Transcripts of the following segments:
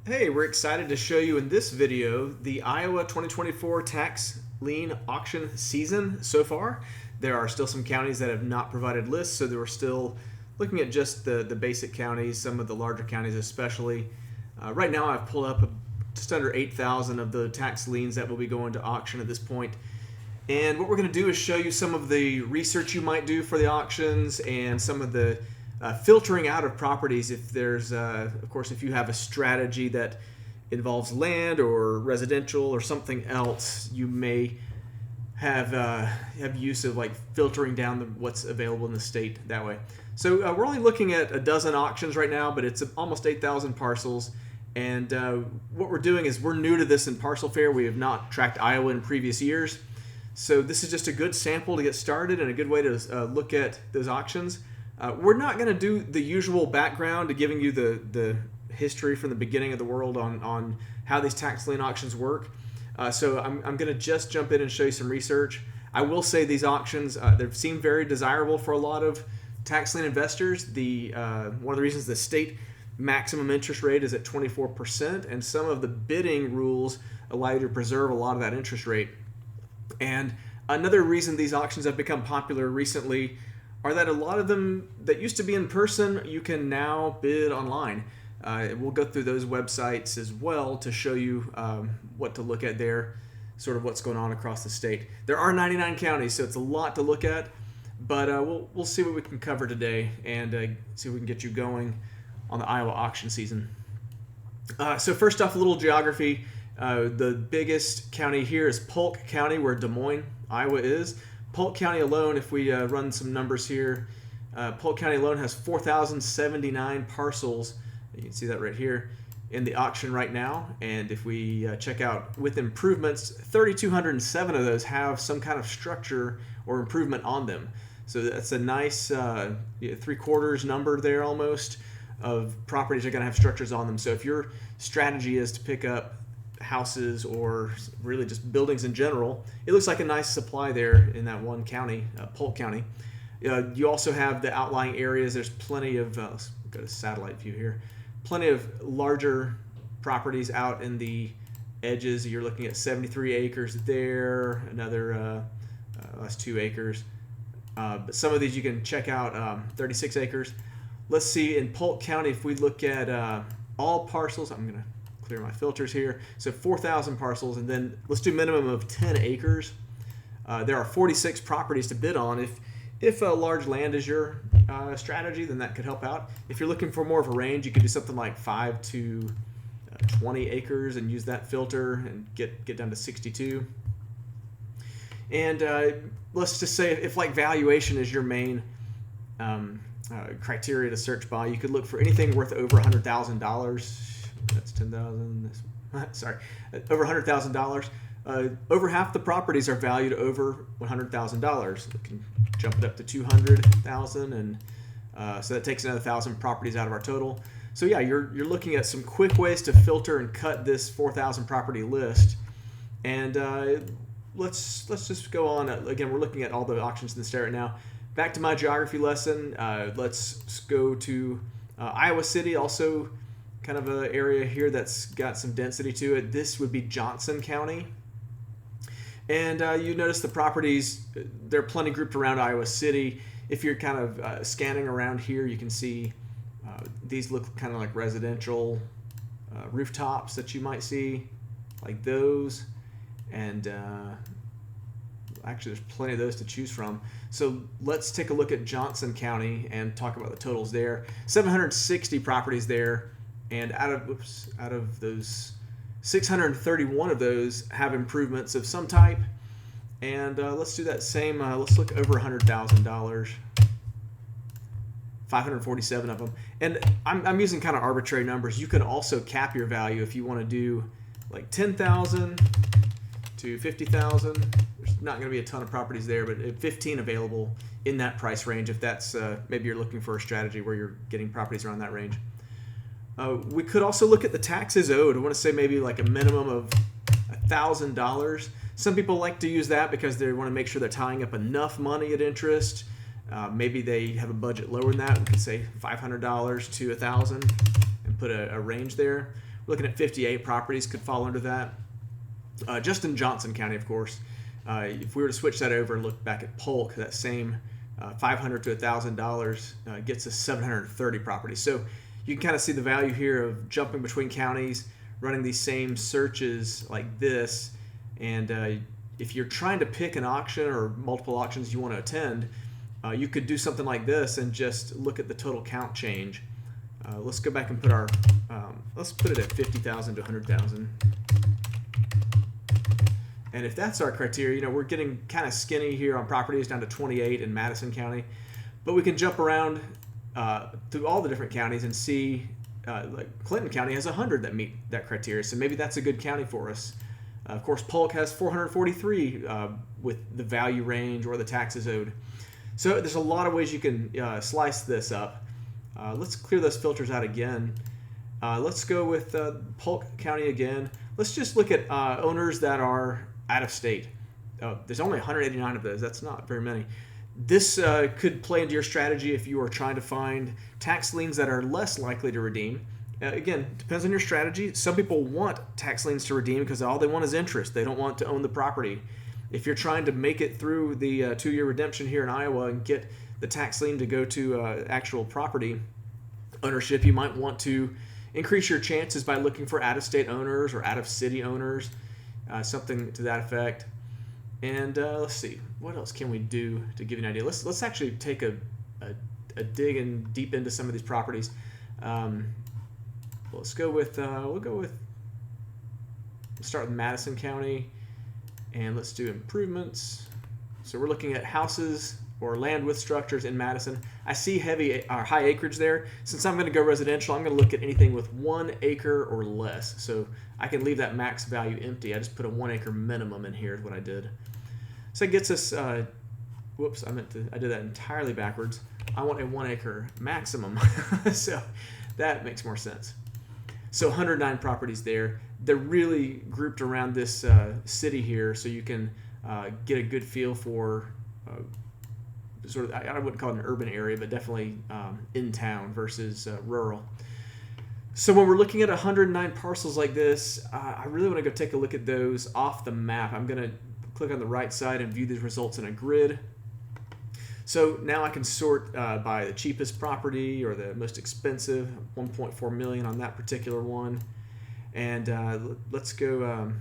Hey, we're excited to show you in this video the Iowa 2024 tax lien auction season so far. There are still some counties that have not provided lists, so we're still looking at just the basic counties, some of the larger counties especially. Right now I've pulled up just under 8,000 of the tax liens that will be going to auction at this point. And what we're going to do is show you some of the research you might do for the auctions and some of the filtering out of properties. If there's, of course, if you have a strategy that involves land or residential or something else, you may have use of like filtering down what's available in the state that way. So we're only looking at a dozen auctions right now, but it's almost 8,000 parcels. And what we're doing is we're new to this in Parcel Fair. We have not tracked Iowa in previous years. So this is just a good sample to get started and a good way to look at those auctions. We're not going to do the usual background to giving you the history from the beginning of the world on how these tax lien auctions work. So I'm going to just jump in and show you some research. I will say these auctions, they seem very desirable for a lot of tax lien investors. One of the reasons the state maximum interest rate is at 24%, and some of the bidding rules allow you to preserve a lot of that interest rate. And another reason these auctions have become popular recently are that a lot of them that used to be in person, you can now bid online. We'll go through those websites as well to show you what to look at there, sort of what's going on across the state. There are 99 counties, so it's a lot to look at, but we'll see what we can cover today and see if we can get you going on the Iowa auction season. So first off, a little geography. The biggest county here is Polk County, where Des Moines, Iowa is. Polk County alone, if we run some numbers here, Polk County alone has 4,079 parcels. You can see that right here in the auction right now. And if we check out with improvements, 3,207 of those have some kind of structure or improvement on them. So that's a nice 3/4 number there almost of properties that are going to have structures on them. So if your strategy is to pick up houses or really just buildings in general, it looks like a nice supply there in that one county, Polk County. You also have the outlying areas. There's plenty of, let's go to satellite view here, plenty of larger properties out in the edges. You're looking at 73 acres there, another, that's 2 acres. But some of these you can check out, 36 acres. Let's see, in Polk County, if we look at all parcels, I'm going to clear my filters here. So 4,000 parcels, and then let's do minimum of 10 acres. There are 46 properties to bid on. If a large land is your strategy, then that could help out. If you're looking for more of a range, you could do something like 5 to 20 acres and use that filter and get down to 62. And let's just say if like valuation is your main criteria to search by, you could look for anything worth over $100,000. That's 10,000. Sorry, over $100,000. Over half the properties are valued over $100,000. We can jump it up to 200,000, and so that takes another 1,000 properties out of our total. So yeah, you're looking at some quick ways to filter and cut this 4,000 property list. And let's just go on. Again, we're looking at all the auctions in the state right now. Back to my geography lesson. Let's go to Iowa City, also kind of an area here that's got some density to it. This would be Johnson County. And you notice the properties, they're plenty grouped around Iowa City. If you're kind of scanning around here, you can see these look kind of like residential rooftops that you might see, like those. And actually, there's plenty of those to choose from. So let's take a look at Johnson County and talk about the totals there. 760 properties there. And out of those, 631 of those have improvements of some type. And let's do that same. Let's look over $100,000. 547 of them. And I'm using kind of arbitrary numbers. You can also cap your value if you want to do like 10,000 to 50,000. There's not going to be a ton of properties there, but 15 available in that price range. If that's maybe you're looking for a strategy where you're getting properties around that range. We could also look at the taxes owed. I want to say maybe like a minimum of $1,000. Some people like to use that because they want to make sure they're tying up enough money at interest. Maybe they have a budget lower than that. We could say $500 to $1,000 and put a range there. looking at 58 properties could fall under that. Just in Johnson County, of course. If we were to switch that over and look back at Polk, that same $500 to $1,000 gets us 730 properties. So you can kind of see the value here of jumping between counties, running these same searches like this. And if you're trying to pick an auction or multiple auctions you want to attend, you could do something like this and just look at the total count change. Let's go back and put our, let's put it at 50,000 to 100,000. And if that's our criteria, you know, we're getting kind of skinny here on properties down to 28 in Madison County, but we can jump around through all the different counties and see, like Clinton County has 100 that meet that criteria, so maybe that's a good county for us. Of course, Polk has 443 with the value range or the taxes owed. So there's a lot of ways you can slice this up. Let's clear those filters out again. Let's go with Polk County again. Let's just look at owners that are out of state. There's only 189 of those. That's not very many. This could play into your strategy if you are trying to find tax liens that are less likely to redeem. Again, depends on your strategy. Some people want tax liens to redeem because all they want is interest. They don't want to own the property. If you're trying to make it through the 2-year redemption here in Iowa and get the tax lien to go to actual property ownership, you might want to increase your chances by looking for out-of-state owners or out-of-city owners, something to that effect. And let's see, what else can we do to give you an idea? Let's actually take a dig and deep into some of these properties. Let's go with let's start with Madison County, and let's do improvements. So we're looking at houses or land with structures in Madison. I see heavy or high acreage there. Since I'm going to go residential, I'm going to look at anything with 1 acre or less. So I can leave that max value empty. I just put a 1 acre minimum in here is what I did. So it gets us, whoops, I did that entirely backwards. I want a 1 acre maximum. So that makes more sense. So 109 properties there. They're really grouped around this city here, so you can get a good feel for sort of, I wouldn't call it an urban area, but definitely in town versus rural. So when we're looking at 109 parcels like this, I really want to go take a look at those off the map. I'm going to click on the right side and view these results in a grid. So now I can sort by the cheapest property or the most expensive, 1.4 million on that particular one. And let's go,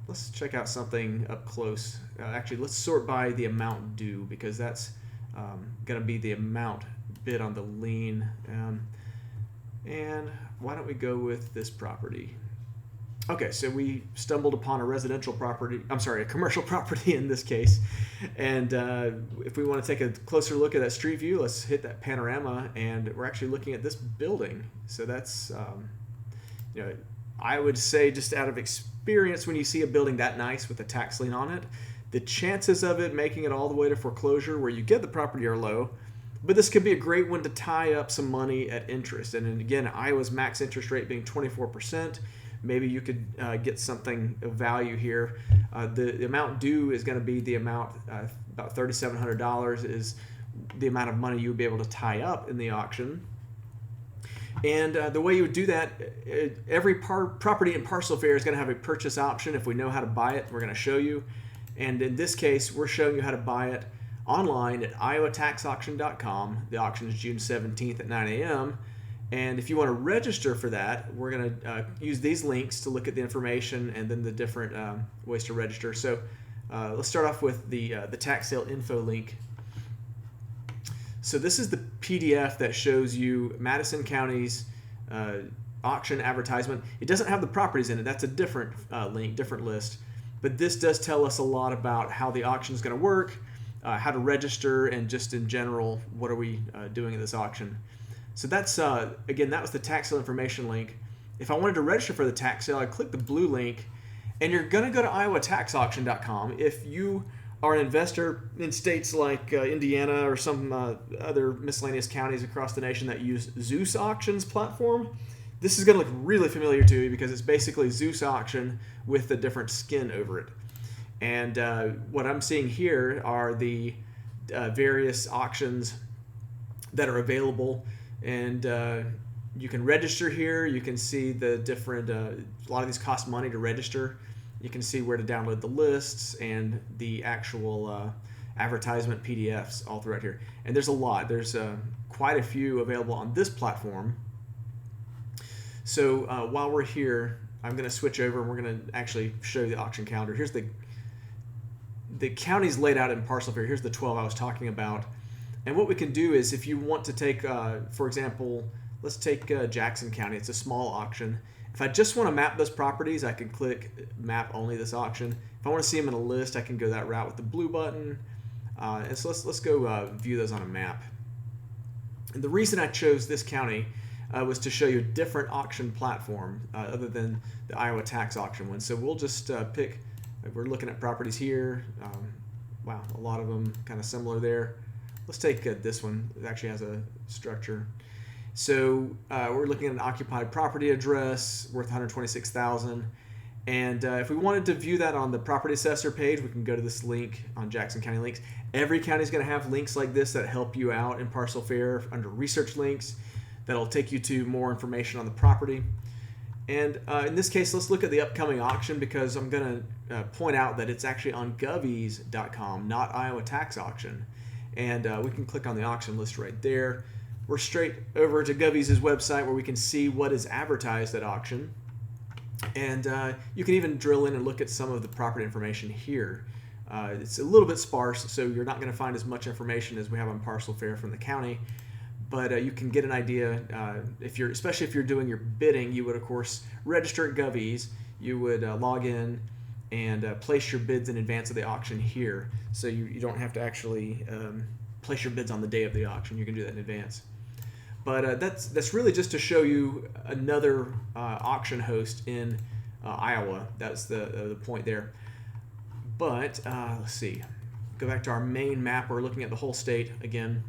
let's check out something up close. Actually, let's sort by the amount due, because that's going to be the amount bid on the lien. And why don't we go with this property? Okay, so we stumbled upon a residential property, a commercial property in this case. And if we want to take a closer look at that street view, let's hit that panorama, and we're actually looking at this building. So that's, you know, I would say just out of experience, when you see a building that nice with a tax lien on it, the chances of it making it all the way to foreclosure where you get the property are low. But this could be a great one to tie up some money at interest. And again, Iowa's max interest rate being 24%. Maybe you could get something of value here. The amount due is going to be the amount, about $3,700 is the amount of money you would be able to tie up in the auction. And the way you would do that, every property in parcel fair is going to have a purchase option. If we know how to buy it, we're going to show you. And in this case, we're showing you how to buy it online at iowataxauction.com. The auction is June 17th at 9 a.m. And if you want to register for that, we're going to use these links to look at the information and then the different ways to register. So let's start off with the tax sale info link. So this is the PDF that shows you Madison County's auction advertisement. It doesn't have the properties in it. That's a different link, different list. But this does tell us a lot about how the auction is going to work, how to register, and just in general, what are we doing in this auction. So that's, again, that was the tax sale information link. If I wanted to register for the tax sale, I'd click the blue link, and you're going to go to iowataxauction.com. If you are an investor in states like Indiana or some other miscellaneous counties across the nation that use Zeus Auctions platform, this is going to look really familiar to you because it's basically Zeus Auction with a different skin over it. And what I'm seeing here are the various auctions that are available. And You can register here. You can see the different, a lot of these cost money to register. You can see where to download the lists and the actual advertisement PDFs all throughout here. And there's a lot. There's quite a few available on this platform. So while we're here, I'm going to switch over and we're going to actually show you the auction calendar. Here's the counties laid out in parcel fair. Here's the 12 I was talking about. And what we can do is, if you want to take, for example, let's take Jackson County. It's a small auction. If I just want to map those properties, I can click map only this auction. If I want to see them in a list, I can go that route with the blue button. And so let's go view those on a map. And the reason I chose this county was to show you a different auction platform other than the Iowa tax auction one. So we'll just pick, we're looking at properties here. Wow, a lot of them kind of similar there. Let's take this one. It actually has a structure. So we're looking at an occupied property address worth $126,000. And if we wanted to view that on the property assessor page, we can go to this link on Jackson County Links. Every county is going to have links like this that help you out in parcel fair under research links. That'll take you to more information on the property. And in this case, let's look at the upcoming auction, because I'm going to point out that it's actually on govies.com, not Iowa Tax Auction. And we can click on the auction list right there. We're straight over to Govies' website where we can see what is advertised at auction. And you can even drill in and look at some of the property information here. It's a little bit sparse, so you're not going to find as much information as we have on parcel fair from the county. But you can get an idea, especially if you're doing your bidding. You would, of course, register at Govies. You would log in and place your bids in advance of the auction here. So you don't have to actually place your bids on the day of the auction. You can do that in advance. But that's really just to show you another auction host in Iowa. That's the point there. But let's see. Go back to our main map. We're looking at the whole state again.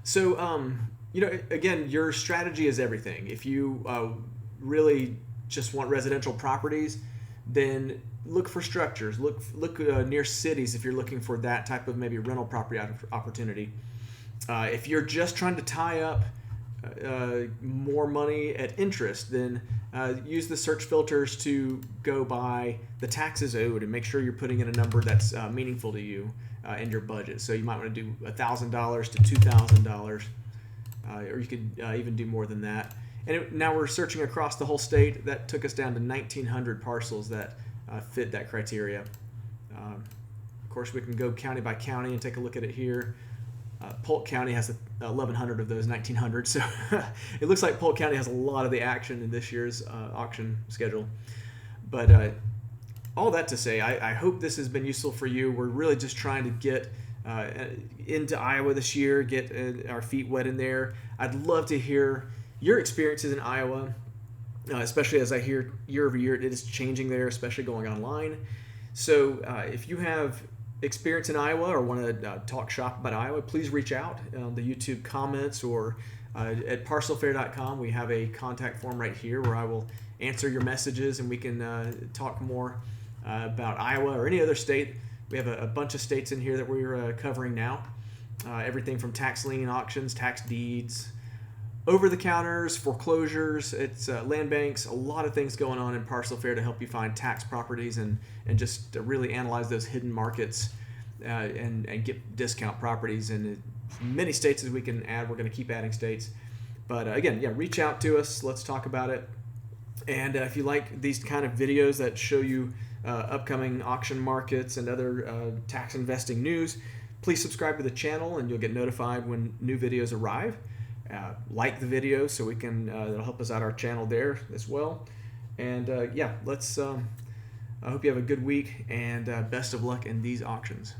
So, again, your strategy is everything. If you really just want residential properties, then look for structures. Look near cities if you're looking for that type of maybe rental property opportunity. If you're just trying to tie up more money at interest, then use the search filters to go by the taxes owed and make sure you're putting in a number that's meaningful to you in your budget. So you might want to do $1,000 to $2,000, or you could even do more than that. And now we're searching across the whole state. That took us down to 1,900 parcels that fit that criteria. Of course, we can go county by county and take a look at it here. Polk County has 1,100 of those 1,900, so it looks like Polk County has a lot of the action in this year's auction schedule. But all that to say, I hope this has been useful for you. We're really just trying to get into Iowa this year, get our feet wet in there. I'd love to hear your experiences in Iowa, especially as I hear year over year it is changing there, especially going online. So if you have experience in Iowa or want to talk shop about Iowa, please reach out on the YouTube comments or at parcelfair.com. We have a contact form right here where I will answer your messages and we can talk more about Iowa or any other state. We have a bunch of states in here that we're covering now. Everything from tax lien auctions, tax deeds, over-the-counters, foreclosures, it's land banks, a lot of things going on in parcel fair to help you find tax properties and just really analyze those hidden markets and get discount properties in as many states as we can add. We're going to keep adding states. But again, yeah, reach out to us. Let's talk about it. And if you like these kind of videos that show you upcoming auction markets and other tax investing news, please subscribe to the channel and you'll get notified when new videos arrive. Like the video so we can that'll help us out our channel there as well. And yeah, let's I hope you have a good week and best of luck in these auctions.